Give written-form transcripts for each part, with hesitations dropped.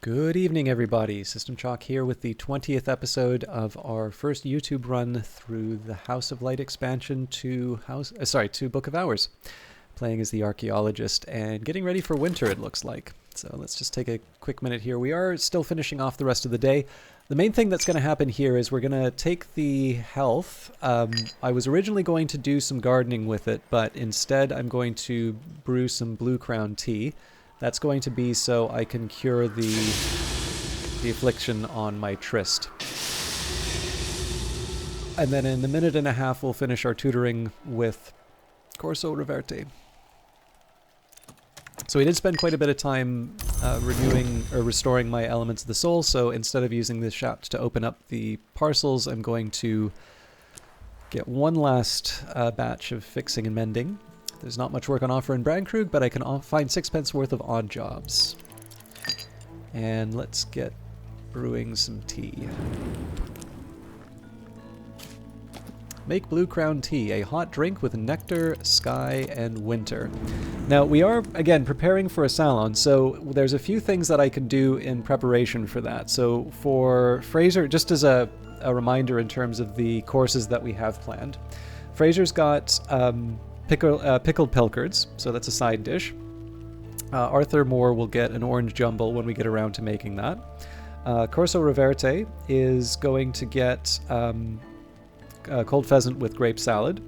Good evening, everybody. System Chalk here with the 20th episode of our first YouTube run through the House of Light expansion to Book of Hours. Playing as the archaeologist and getting ready for winter, it looks like. So let's just take a quick minute here. We are still finishing off the rest of the day. The main thing that's going to happen here is we're going to take the health. I was originally going to do some gardening with it, but instead I'm going to brew some Blue Crown tea. That's going to be so I can cure the affliction on my tryst. And then in a minute and a half we'll finish our tutoring with Corso Reverte. So we did spend quite a bit of time restoring my Elements of the Soul, so instead of using this shaft to open up the parcels, I'm going to get one last batch of fixing and mending. There's not much work on offer in Brandkrug, but I can find 6 pence worth of odd jobs. And let's get brewing some tea. Make Blue Crown tea, a hot drink with nectar, sky, and winter. Now, we are, again, preparing for a salon, so there's a few things that I can do in preparation for that. So for Fraser, just as a reminder in terms of the courses that we have planned, Fraser's got pickled pilchards, so that's a side dish. Arthur Moore will get an orange jumble when we get around to making that. Corso Reverte is going to get cold pheasant with grape salad.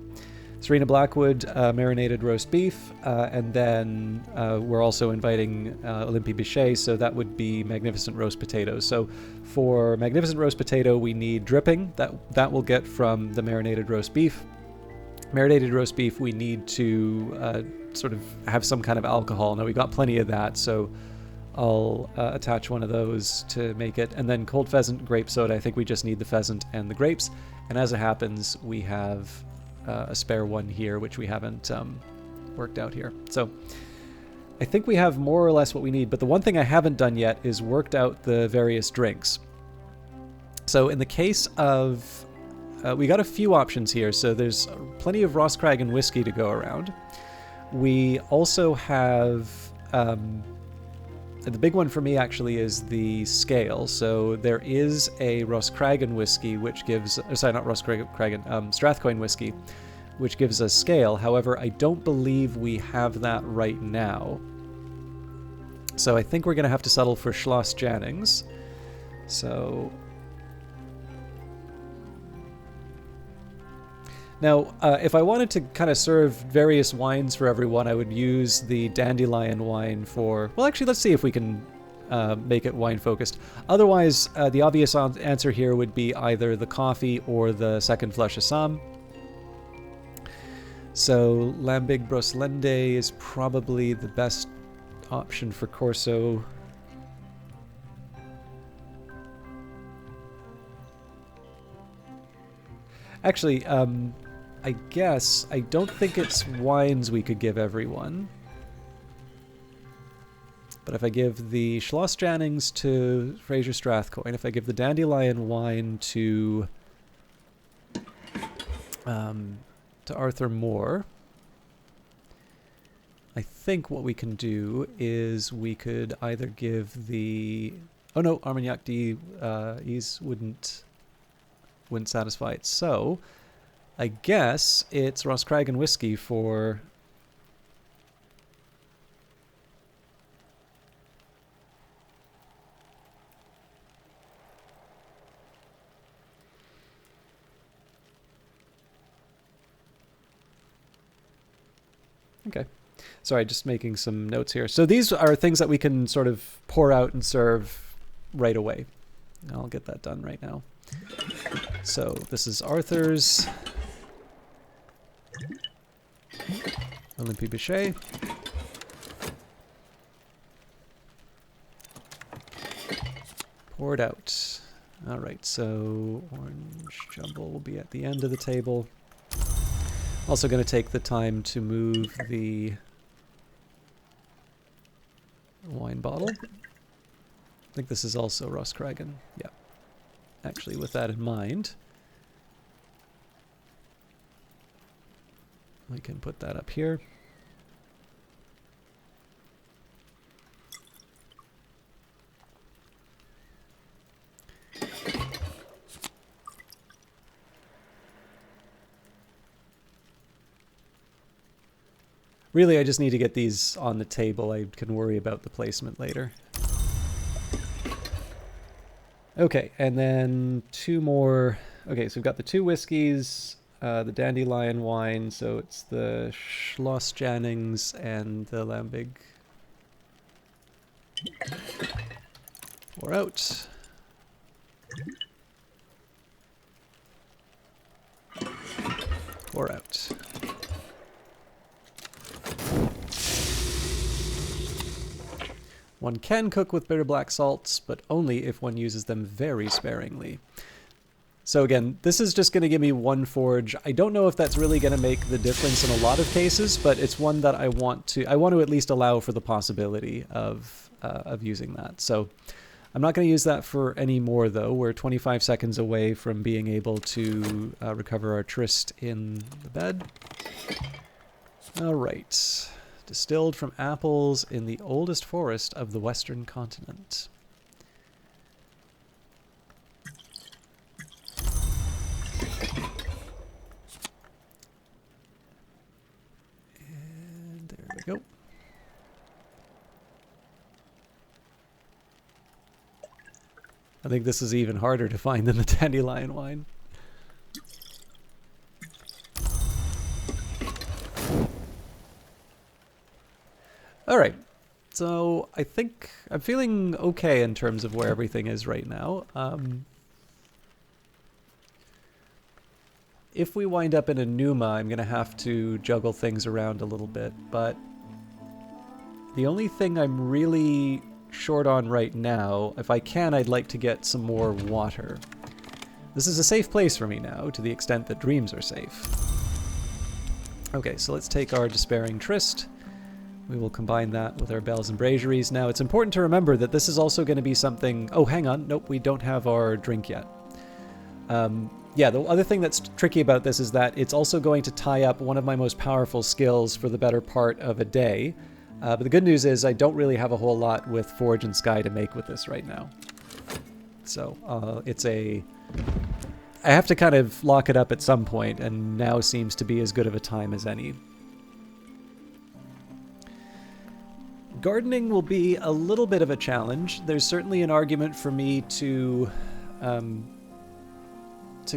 Serena Blackwood, marinated roast beef, and then we're also inviting Olympie Bichet, so that would be magnificent roast potatoes. So for magnificent roast potato, we need dripping. That we'll get from the marinated roast beef. Marinated roast beef, we need to sort of have some kind of alcohol. Now, we got plenty of that, so I'll attach one of those to make it. And then cold pheasant, grape soda. I think we just need the pheasant and the grapes. And as it happens, we have a spare one here, which we haven't worked out here. So I think we have more or less what we need. But the one thing I haven't done yet is worked out the various drinks. So in the case of... we got a few options here, so there's plenty of Roscragen whiskey to go around. We also have... the big one for me actually is the scale. So there is a Roscragen whiskey which gives... sorry, not Roscragen, Strathcoyne whiskey, which gives us scale. However, I don't believe we have that right now. So I think we're going to have to settle for Schloss Jannings. So... Now, if I wanted to kind of serve various wines for everyone, I would use the Dandelion wine for... Well, actually, let's see if we can make it wine-focused. Otherwise, the obvious answer here would be either the coffee or the second flush Assam. So, Lambic Broslende is probably the best option for Corso. Actually, I guess I don't think it's wines we could give everyone. But if I give the Schloss Jannings to Fraser Strathcoyne, if I give the Dandelion wine to Arthur Moore, I think what we can do is we could either give the... Oh no, Armagnac d'Ise wouldn't satisfy it. So I guess it's Roscragen whiskey for... Okay. Sorry, just making some notes here. So these are things that we can sort of pour out and serve right away. I'll get that done right now. So this is Arthur's. Olympie Bichet. Poured out. All right, so orange jumble will be at the end of the table. Also going to take the time to move the wine bottle. I think this is also Roscragen. Yeah. Actually, with that in mind, we can put that up here. Really, I just need to get these on the table. I can worry about the placement later. Okay, and then 2 more. Okay, so we've got the 2 whiskeys, the Dandelion wine, so it's the Schloss Jannings and the Lambic. Pour out. Pour out. One can cook with bitter black salts, but only if one uses them very sparingly. So again, this is just going to give me 1 forge. I don't know if that's really going to make the difference in a lot of cases, but it's one that I want to at least allow for the possibility of using that. So I'm not going to use that for any more, though. We're 25 seconds away from being able to recover our tryst in the bed. All right. Distilled from apples in the oldest forest of the western continent. And there we go. I think this is even harder to find than the Dandelion wine. All right, so I think I'm feeling okay in terms of where everything is right now. If we wind up in a Numa, I'm going to have to juggle things around a little bit, but the only thing I'm really short on right now, if I can, I'd like to get some more water. This is a safe place for me now, to the extent that dreams are safe. Okay, so let's take our Despairing Tryst. We will combine that with our bells and braziers. Now, it's important to remember that this is also going to be something... Oh, hang on. Nope, we don't have our drink yet. Yeah, the other thing that's tricky about this is that it's also going to tie up one of my most powerful skills for the better part of a day. But the good news is I don't really have a whole lot with Forge and Sky to make with this right now. So, it's a... I have to kind of lock it up at some point, and now seems to be as good of a time as any. Gardening will be a little bit of a challenge. There's certainly an argument for me to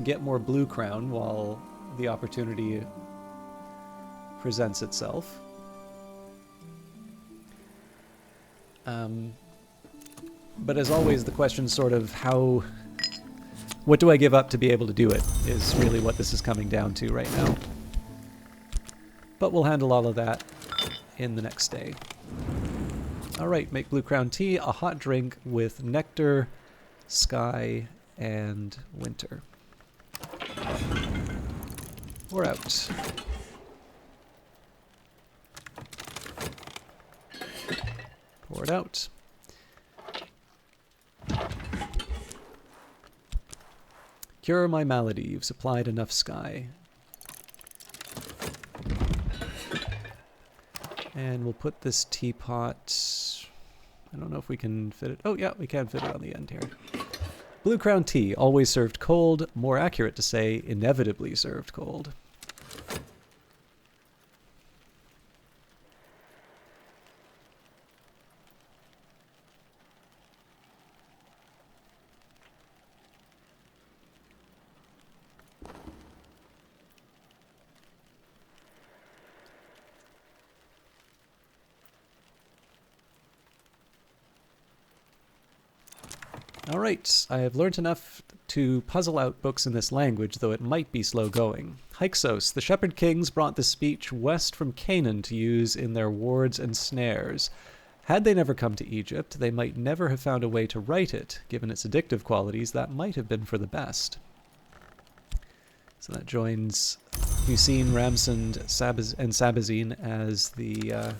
get more blue crown while the opportunity presents itself. But as always, the question sort of what do I give up to be able to do it is really what this is coming down to right now. But we'll handle all of that in the next day. Alright, make Blue Crown tea, a hot drink with nectar, sky, and winter. Pour out. Pour it out. Cure my malady, you've supplied enough sky. And we'll put this teapot... I don't know if we can fit it... Oh yeah, we can fit it on the end here. Blue Crown tea, always served cold. More accurate to say, inevitably served cold. Alright, I have learnt enough to puzzle out books in this language, though it might be slow going. Hyksos, the shepherd kings brought this speech west from Canaan to use in their wards and snares. Had they never come to Egypt, they might never have found a way to write it. Given its addictive qualities, that might have been for the best. So that joins Hussein, Ramsand, and Sabazine as the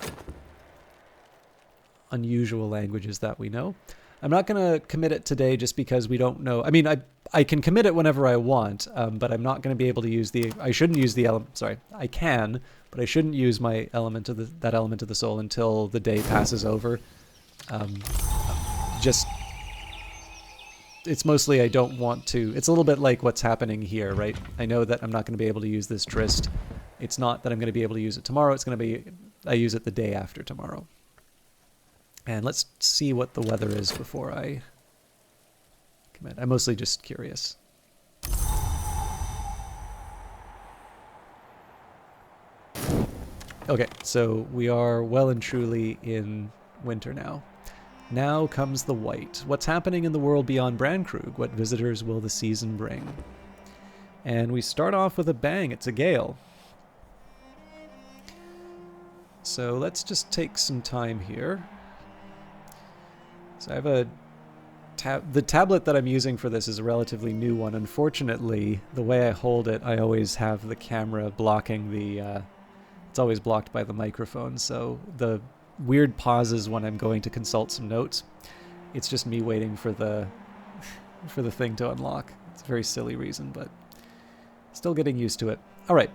unusual languages that we know. I'm not going to commit it today just because we don't know. I mean, I can commit it whenever I want, but I'm not going to be able to use the... I shouldn't use the element... Sorry, I can, but I shouldn't use my element of that element of the soul until the day passes over. Just... It's mostly I don't want to... It's a little bit like what's happening here, right? I know that I'm not going to be able to use this tryst. It's not that I'm going to be able to use it tomorrow. It's going to be I use it the day after tomorrow. And let's see what the weather is before I commit. I'm mostly just curious. Okay, so we are well and truly in winter now. Now comes the white. What's happening in the world beyond Brandkrug? What visitors will the season bring? And we start off with a bang. It's a gale. So let's just take some time here. So I have a the tablet that I'm using for this is a relatively new one. Unfortunately, the way I hold it, I always have the camera blocking the... it's always blocked by the microphone, so the weird pauses when I'm going to consult some notes, it's just me waiting for the for the thing to unlock. It's a very silly reason, but still getting used to it. All right.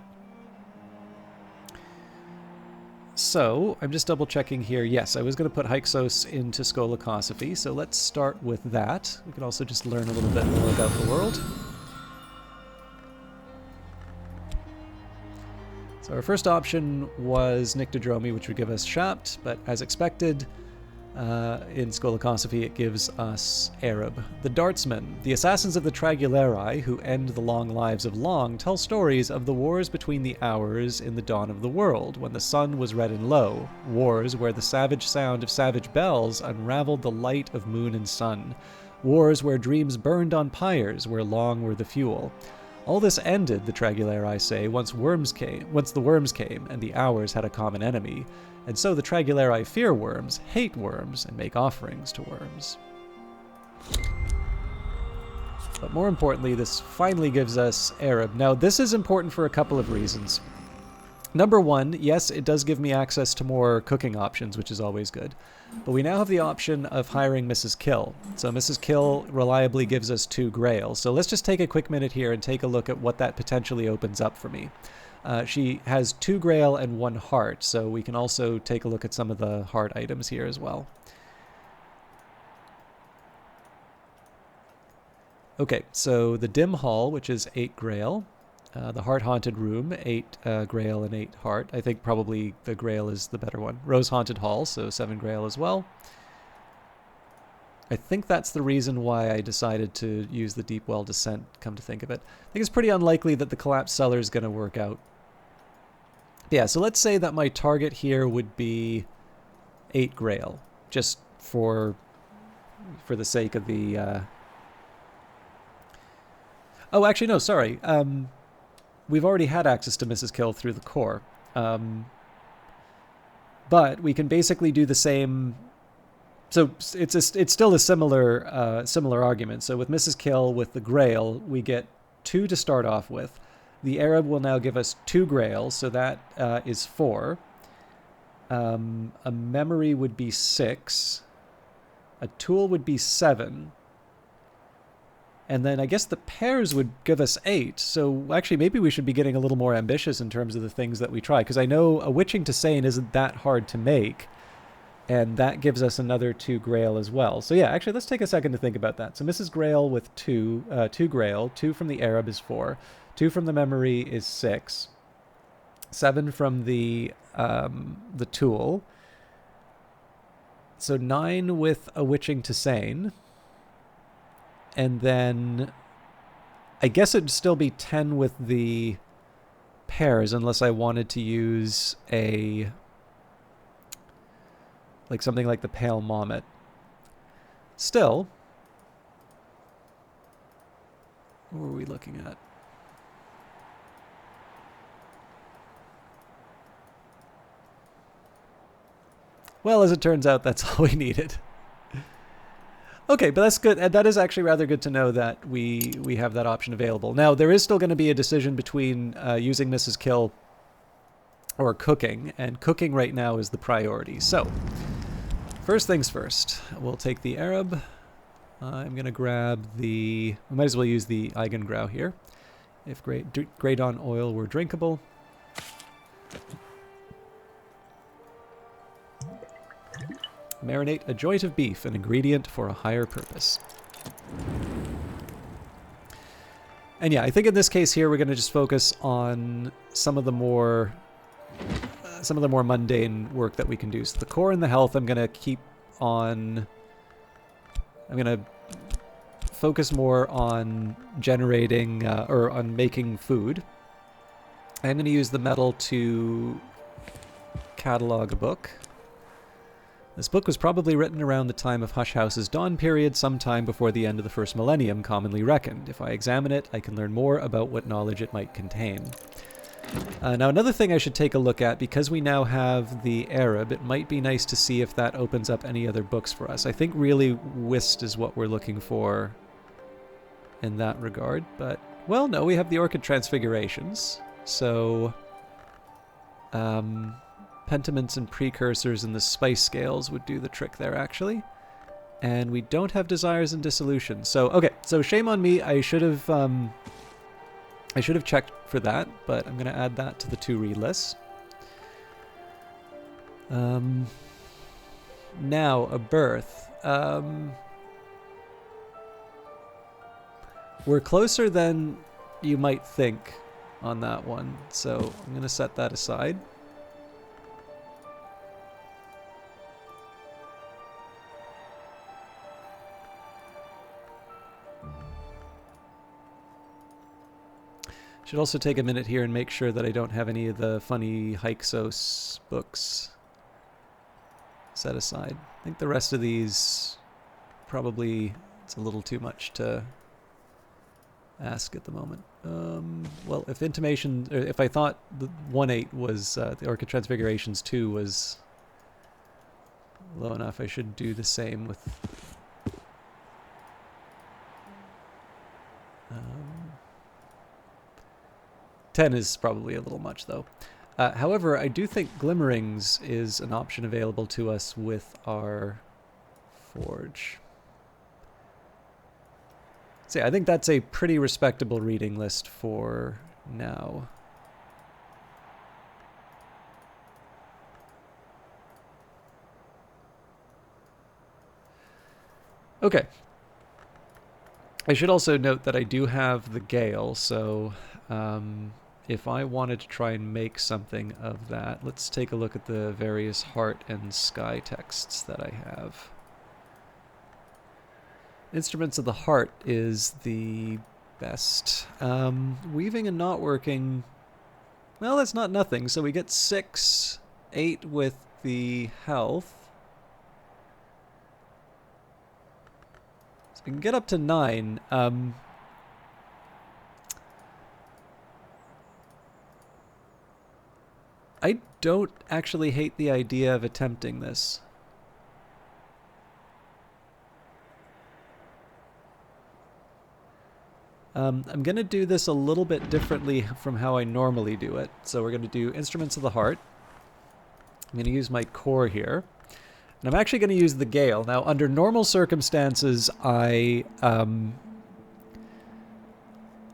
So, I'm just double checking here. Yes, I was going to put Hyksos into Skolakosophy, so let's start with that. We can also just learn a little bit more about the world. So our first option was Nyctodromy, which would give us Shapt, but as expected, in Skolakosophy it gives us Arab. The Dartsmen, the assassins of the Traguleri, who end the long lives of Long, tell stories of the wars between the hours in the dawn of the world, when the sun was red and low, wars where the savage sound of savage bells unraveled the light of moon and sun, wars where dreams burned on pyres, where Long were the fuel. All this ended, the Traguleri say, once the worms came, and the hours had a common enemy. And so the Traguleri fear worms, hate worms, and make offerings to worms. But more importantly, this finally gives us Arab. Now, this is important for a couple of reasons. Number one, yes, it does give me access to more cooking options, which is always good. But we now have the option of hiring Mrs. Kill. So Mrs. Kill reliably gives us 2 Grail. So let's just take a quick minute here and take a look at what that potentially opens up for me. She has 2 Grail and 1 heart, so we can also take a look at some of the heart items here as well. Okay, so the Dim Hall, which is 8 Grail. The Heart-Haunted Room, 8 Grail and 8 Heart. I think probably the Grail is the better one. Rose-Haunted Hall, so 7 Grail as well. I think that's the reason why I decided to use the Deep Well Descent, come to think of it. I think it's pretty unlikely that the Collapsed Cellar is going to work out. Yeah, so let's say that my target here would be 8 Grail, just for the sake of the... Oh, actually, no, sorry. We've already had access to Mrs. Kill through the core. But we can basically do the same... So it's still a similar similar argument. So with Mrs. Kill, with the Grail, we get 2 to start off with. The Arab will now give us 2 Grail, so that is 4. A memory would be 6. A tool would be 7. And then I guess the pairs would give us 8. So actually, maybe we should be getting a little more ambitious in terms of the things that we try. Because I know a Witching to Sane isn't that hard to make. And that gives us another 2 Grail as well. So yeah, actually, let's take a second to think about that. So Mrs. Grail with 2 Grail. 2 from the Arab is 4. 2 from the memory is 6. 7 from the tool. So 9 with a Witching to Sane. And then I guess it'd still be 10 with the pairs, unless I wanted to use a... like something like the Pale Mommet. Still, what were we looking at? Well, as it turns out, that's all we needed. Okay, but that's good. And that is actually rather good to know that we have that option available. Now, there is still going to be a decision between using Mrs. Kill or cooking, and cooking right now is the priority. So, first things first, we'll take the Arab. I'm going to grab the... we might as well use the Eigengrau here, if Grey Dawn oil were drinkable. Marinate a joint of beef, an ingredient for a higher purpose. And yeah, I think in this case here we're going to just focus on some of the more some of the more mundane work that we can do. So the core and the health I'm going to keep on... I'm going to focus more on generating, or on making food. I'm going to use the metal to catalog a book. This book was probably written around the time of Hush House's dawn period, sometime before the end of the first millennium, commonly reckoned. If I examine it, I can learn more about what knowledge it might contain. Now, another thing I should take a look at, because we now have the Arab, it might be nice to see if that opens up any other books for us. I think really Whist is what we're looking for in that regard, but, well, no, we have the Orchid Transfigurations, so... Pentiments and precursors and the spice scales would do the trick there, actually. And we don't have desires and dissolution. So, okay, so shame on me. I should have checked for that, but I'm going to add that to the to-read list. Now, a birth. We're closer than you might think on that one, so I'm going to set that aside. Should also take a minute here and make sure that I don't have any of the funny Hyksos books set aside. I think the rest of these probably it's a little too much to ask at the moment. Well, if Intimation, or if I thought the 1.8 was the Orchid Transfigurations 2 was low enough, I should do the same with. 10 is probably a little much, though. However, I do think Glimmerings is an option available to us with our Forge. So yeah, I think that's a pretty respectable reading list for now. Okay. I should also note that I do have the Gale, so... if I wanted to try and make something of that, let's take a look at the various heart and sky texts that I have. Instruments of the Heart is the best. Weaving and not working, well, that's not nothing. So we get 6, 8 with the health. So we can get up to 9. I don't actually hate the idea of attempting this. I'm going to do this a little bit differently from how I normally do it. So we're going to do Instruments of the Heart. I'm going to use my core here. And I'm actually going to use the Gale. Now, under normal circumstances, I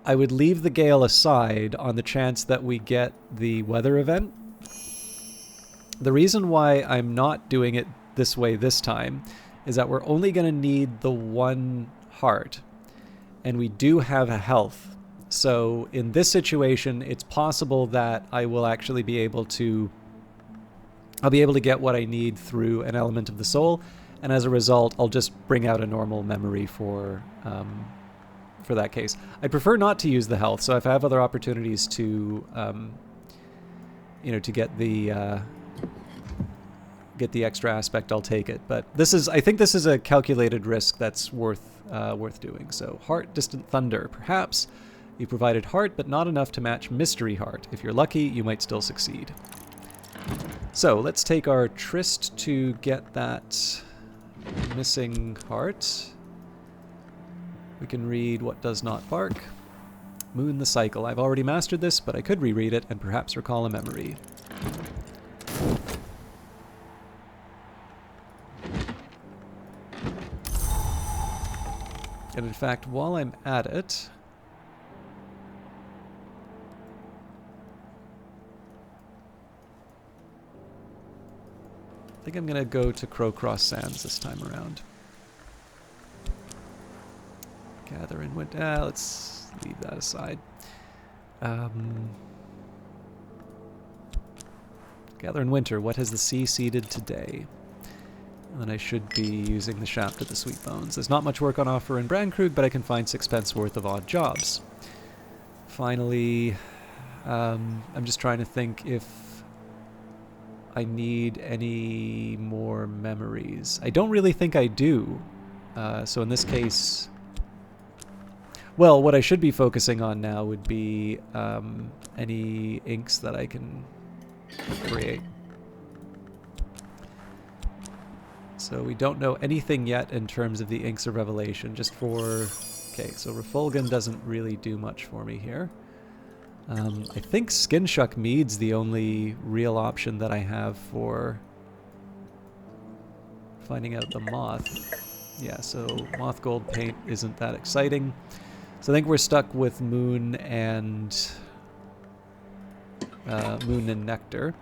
would leave the Gale aside on the chance that we get the weather event. The reason why I'm not doing it this way this time is that we're only going to need the 1 heart. And we do have a health. So in this situation, it's possible that I will actually be able to... I'll be able to get what I need through an element of the soul. And as a result, I'll just bring out a normal memory for that case. I prefer not to use the health. So if I have other opportunities to, to get the extra aspect, I'll take it. But I think this is a calculated risk that's worth doing. So Heart, Distant Thunder. Perhaps you provided Heart, but not enough to match Mystery Heart. If you're lucky, you might still succeed. So let's take our Tryst to get that missing heart. We can read What Does Not Bark. Moon the Cycle. I've already mastered this, but I could reread it and perhaps recall a memory. And in fact, while I'm at it, I think I'm going to go to Crowcross Sands this time around. Gather in winter. Let's leave that aside. Gather in winter. What has the sea seeded today? And then I should be using the shaft of the sweet bones. There's not much work on offer in Brandkrug, but I can find 6 pence worth of odd jobs. Finally, I'm just trying to think if I need any more memories. I don't really think I do. So in this case, well, what I should be focusing on now would be any inks that I can create. So we don't know anything yet in terms of the Inks of Revelation, just for... Okay, so Refulgin doesn't really do much for me here. I think Skinshuck Mead's the only real option that I have for finding out the moth. Yeah, so moth gold paint isn't that exciting. So I think we're stuck with Moon and Nectar.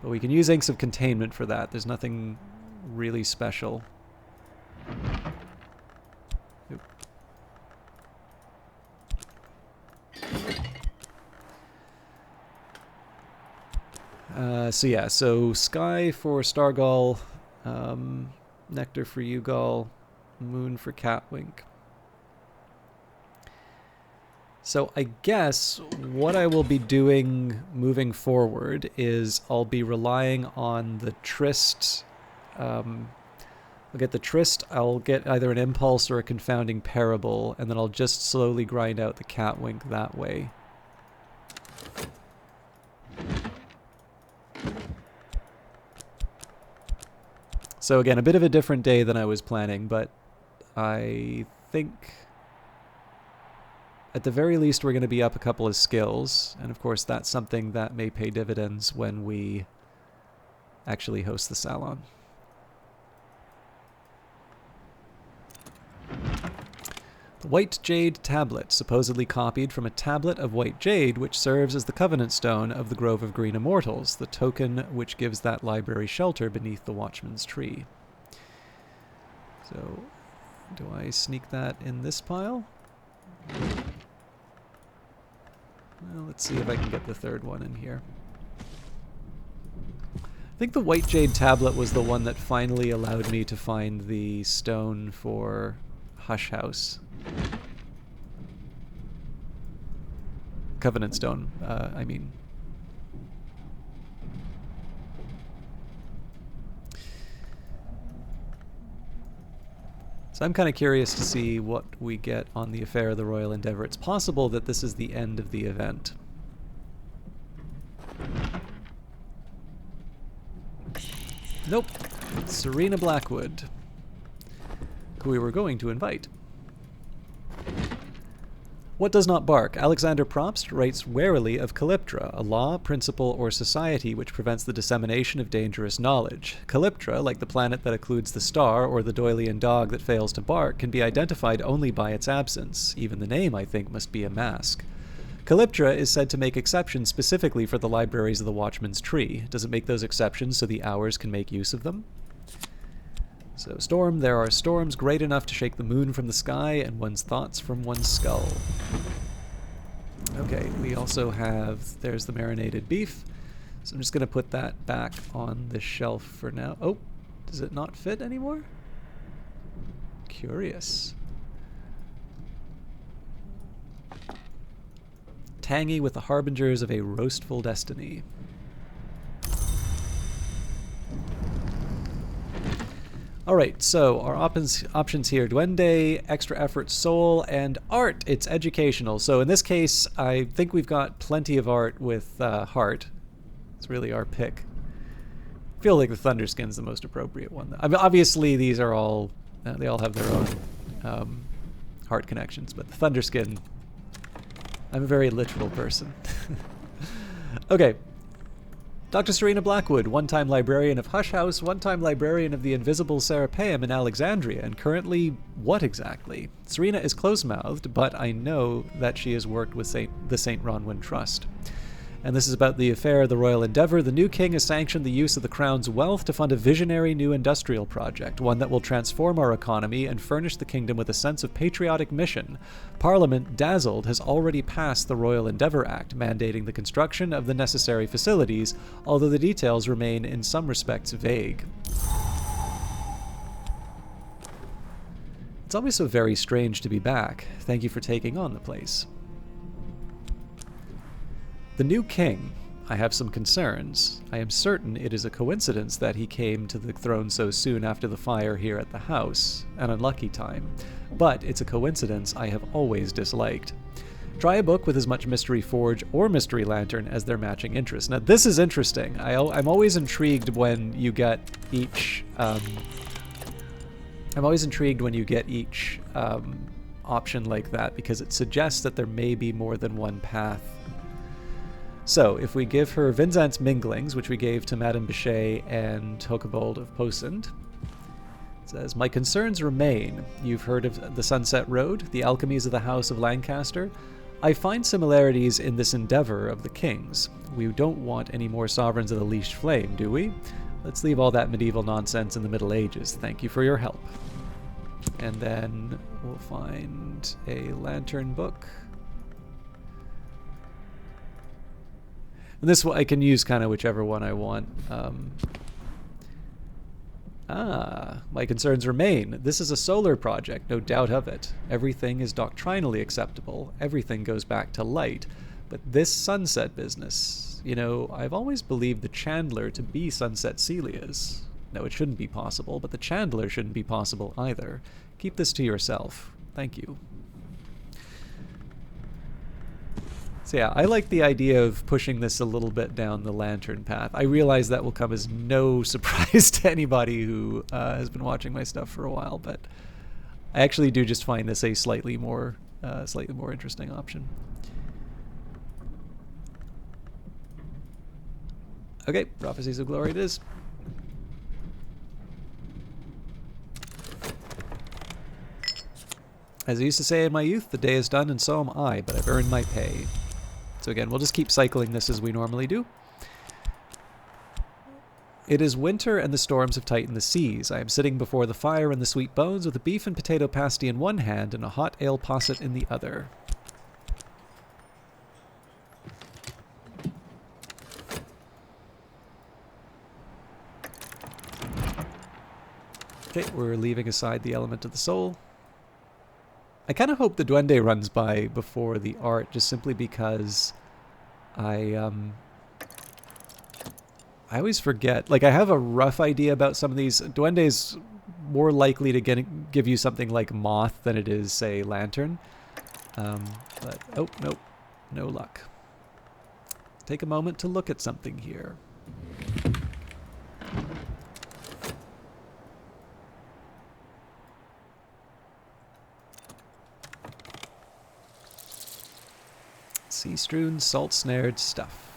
But we can use Inks of Containment for that. There's nothing really special. So yeah, so Sky for Stargull, Nectar for Ugull, Moon for Catwink. So I guess what I will be doing moving forward is I'll be relying on the Tryst. I'll get the Tryst, I'll get either an Impulse or a Confounding Parable, and then I'll just slowly grind out the Catwink that way. So again, a bit of a different day than I was planning, but I think at the very least we're going to be up a couple of skills, and of course that's something that may pay dividends when we actually host the Salon. The White Jade Tablet, supposedly copied from a tablet of white jade which serves as the Covenant Stone of the Grove of Green Immortals, the token which gives that library shelter beneath the Watchman's Tree. So, do I sneak that in this pile? Well, let's see if I can get the third one in here. I think the White Jade Tablet was the one that finally allowed me to find the stone for Hush House. Covenant Stone, I mean. So I'm kind of curious to see what we get on the Affair of the Royal Endeavor. It's possible that this is the end of the event. Nope. Serena Blackwood, who we were going to invite. What does not bark? Alexander Probst writes warily of Calyptra, a law, principle, or society which prevents the dissemination of dangerous knowledge. Calyptra, like the planet that occludes the star, or the Doylean dog that fails to bark, can be identified only by its absence. Even the name, I think, must be a mask. Calyptra is said to make exceptions specifically for the libraries of the Watchman's Tree. Does it make those exceptions so the Hours can make use of them? So, Storm, there are storms great enough to shake the moon from the sky and one's thoughts from one's skull. Okay, we also have, there's the marinated beef. So I'm just going to put that back on the shelf for now. Oh, does it not fit anymore? Curious. Tangy with the harbingers of a roastful destiny. Alright, so our options here, Duende, Extra Effort Soul, and Art. It's educational. So in this case, I think we've got plenty of art with Heart. It's really our pick. I feel like the Thunderskin's the most appropriate one. I mean, obviously, these are all, they all have their own heart connections, but the Thunderskin, I'm a very literal person. Okay. Dr. Serena Blackwood, one-time librarian of Hush House, one-time librarian of the Invisible Serapeum in Alexandria, and currently, what exactly? Serena is close-mouthed, but I know that she has worked with the St. Ronwin Trust. And this is about the affair of the Royal Endeavour. The new king has sanctioned the use of the crown's wealth to fund a visionary new industrial project, one that will transform our economy and furnish the kingdom with a sense of patriotic mission. Parliament, dazzled, has already passed the Royal Endeavour Act, mandating the construction of the necessary facilities, although the details remain in some respects vague. It's always so very strange to be back. Thank you for taking on the place. The new king. I have some concerns. I am certain it is a coincidence that he came to the throne so soon after the fire here at the house. An unlucky time. But it's a coincidence I have always disliked. Try a book with as much Mystery Forge or Mystery Lantern as their matching interest. Now this is interesting. I'm always intrigued when you get each... option like that, because it suggests that there may be more than one path. So, if we give her Vinzant's Minglings, which we gave to Madame Bichet and Hokabold of Posend, it says, my concerns remain. You've heard of the Sunset Road, the alchemies of the House of Lancaster? I find similarities in this endeavor of the kings. We don't want any more sovereigns of the Leashed Flame, do we? Let's leave all that medieval nonsense in the Middle Ages. Thank you for your help. And then we'll find a lantern book. And this one I can use kind of whichever one I want. My concerns remain. This is a solar project, no doubt of it. Everything is doctrinally acceptable. Everything goes back to light. But this sunset business, you know, I've always believed the Chandler to be Sunset Celia's. No, it shouldn't be possible, but the Chandler shouldn't be possible either. Keep this to yourself. Thank you. So yeah, I like the idea of pushing this a little bit down the lantern path. I realize that will come as no surprise to anybody who has been watching my stuff for a while, but I actually do just find this a slightly more interesting option. Okay, Prophecies of Glory it is. As I used to say in my youth, the day is done and so am I, but I've earned my pay. So again, we'll just keep cycling this as we normally do. It is winter and the storms have tightened the seas. I am sitting before the fire in the sweet bones with a beef and potato pasty in one hand and a hot ale posset in the other. Okay, we're leaving aside the element of the soul. I kind of hope the Duende runs by before the art, just simply because I always forget. Like, I have a rough idea about some of these. Duende's more likely to give you something like Moth than it is, say, Lantern. But, oh, nope, no luck. Take a moment to look at something here. Sea-strewn, salt-snared stuff.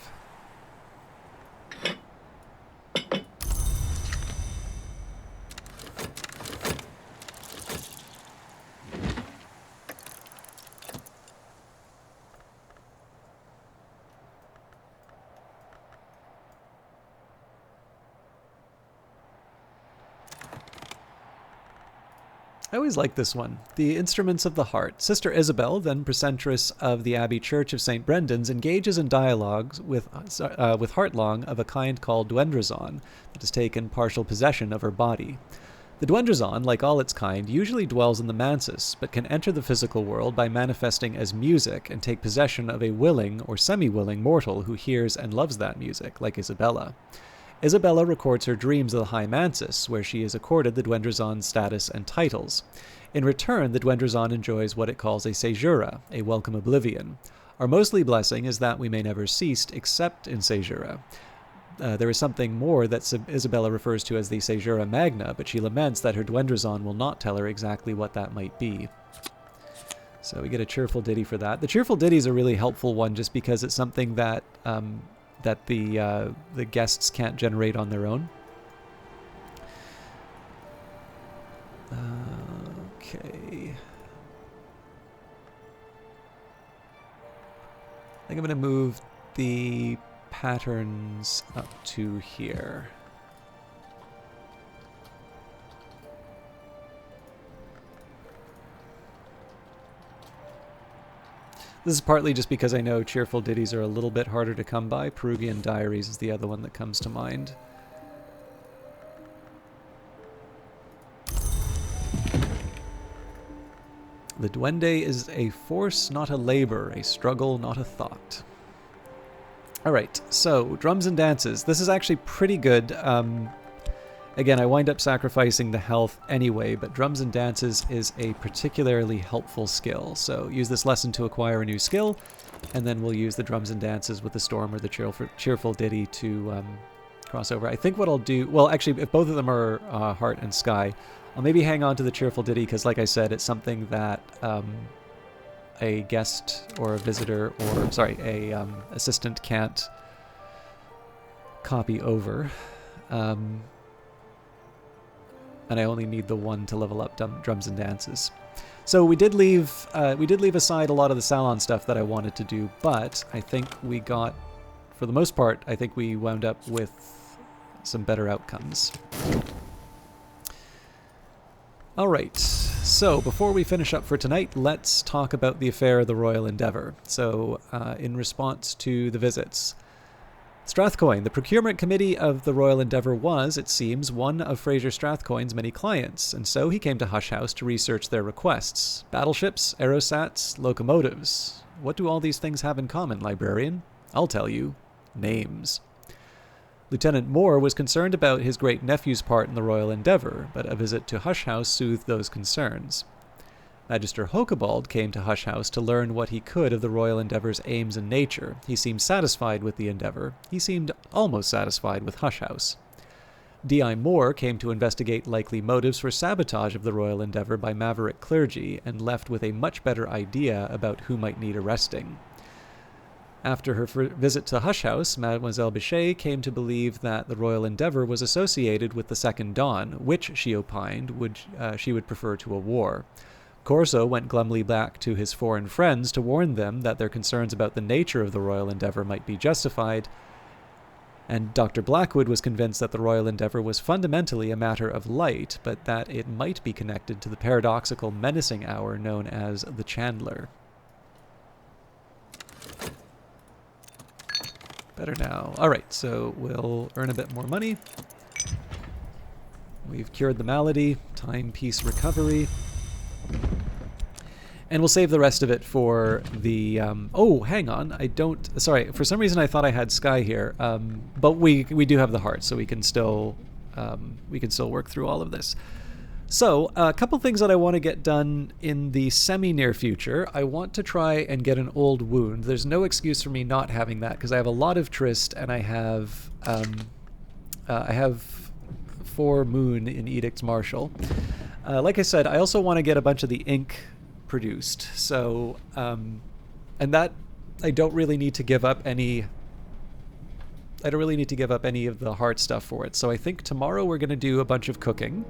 I always like this one. The Instruments of the Heart. Sister Isabel, then precentress of the Abbey Church of St. Brendan's, engages in dialogues with Heartlong of a kind called Dwendrazon that has taken partial possession of her body. The Dwendrazon, like all its kind, usually dwells in the Mansus, but can enter the physical world by manifesting as music and take possession of a willing or semi-willing mortal who hears and loves that music, like Isabella. Isabella records her dreams of the High Mansus, where she is accorded the Dwendrazon's status and titles. In return, the Dwendrazon enjoys what it calls a Caesura, a welcome oblivion. Our mostly blessing is that we may never cease except in Caesura. There is something more that Isabella refers to as the Caesura Magna, but she laments that her Dwendrazon will not tell her exactly what that might be. So we get a cheerful ditty for that. The cheerful ditty is a really helpful one just because it's something that the guests can't generate on their own. Okay. I think I'm going to move the patterns up to here. This is partly just because I know cheerful ditties are a little bit harder to come by. Peruvian Diaries is the other one that comes to mind. The duende is a force, not a labor, a struggle, not a thought. Alright, so drums and dances. This is actually pretty good. Again, I wind up sacrificing the health anyway, but drums and dances is a particularly helpful skill. So use this lesson to acquire a new skill, and then we'll use the drums and dances with the storm or the cheerful ditty to cross over. I think what I'll do, well, actually, if both of them are heart and sky, I'll maybe hang on to the cheerful ditty because, like I said, it's something that a guest or a visitor, or sorry, a assistant can't copy over. And I only need the one to level up drums and dances. So we did leave aside a lot of the salon stuff that I wanted to do, but I think we got, for the most part, I think we wound up with some better outcomes. All right, so before we finish up for tonight, let's talk about the affair of the Royal Endeavour. So in response to the visits, Strathcoyne, the procurement committee of the Royal Endeavour was, it seems, one of Fraser Strathcoyne's many clients, and so he came to Hush House to research their requests. Battleships, aerosats, locomotives. What do all these things have in common, librarian? I'll tell you. Names. Lieutenant Moore was concerned about his great-nephew's part in the Royal Endeavour, but a visit to Hush House soothed those concerns. Magister Hokebald came to Hush House to learn what he could of the Royal Endeavour's aims and nature. He seemed satisfied with the Endeavour. He seemed almost satisfied with Hush House. D.I. Moore came to investigate likely motives for sabotage of the Royal Endeavour by maverick clergy, and left with a much better idea about who might need arresting. After her visit to Hush House, Mademoiselle Bichet came to believe that the Royal Endeavour was associated with the Second Dawn, which, she opined, she would prefer to a war. Corso went glumly back to his foreign friends to warn them that their concerns about the nature of the Royal Endeavour might be justified, and Dr. Blackwood was convinced that the Royal Endeavour was fundamentally a matter of light, but that it might be connected to the paradoxical menacing hour known as the Chandler. Better now. Alright, so we'll earn a bit more money. We've cured the malady. Timepiece recovery. And we'll save the rest of it for the, oh, hang on, I don't, sorry, for some reason I thought I had Sky here, but we do have the heart, so we can still work through all of this. So, a couple things that I want to get done in the semi-near future. I want to try and get an old wound. There's no excuse for me not having that, because I have a lot of Tryst, and I have 4 Moon in Edict's Martial. Like I said, I also want to get a bunch of the ink produced. So, and that I don't really need to give up any. I don't really need to give up any of the hard stuff for it. So I think tomorrow we're going to do a bunch of cooking.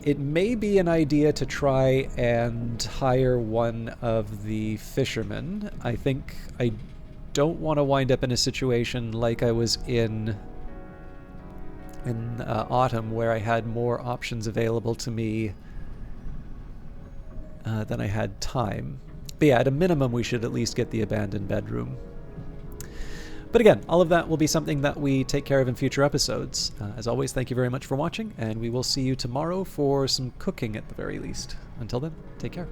It may be an idea to try and hire one of the fishermen. I think I don't want to wind up in a situation like I was in autumn, where I had more options available to me than I had time. But yeah, at a minimum, we should at least get the abandoned bedroom. But again, all of that will be something that we take care of in future episodes. As always, thank you very much for watching, and we will see you tomorrow for some cooking at the very least. Until then, take care.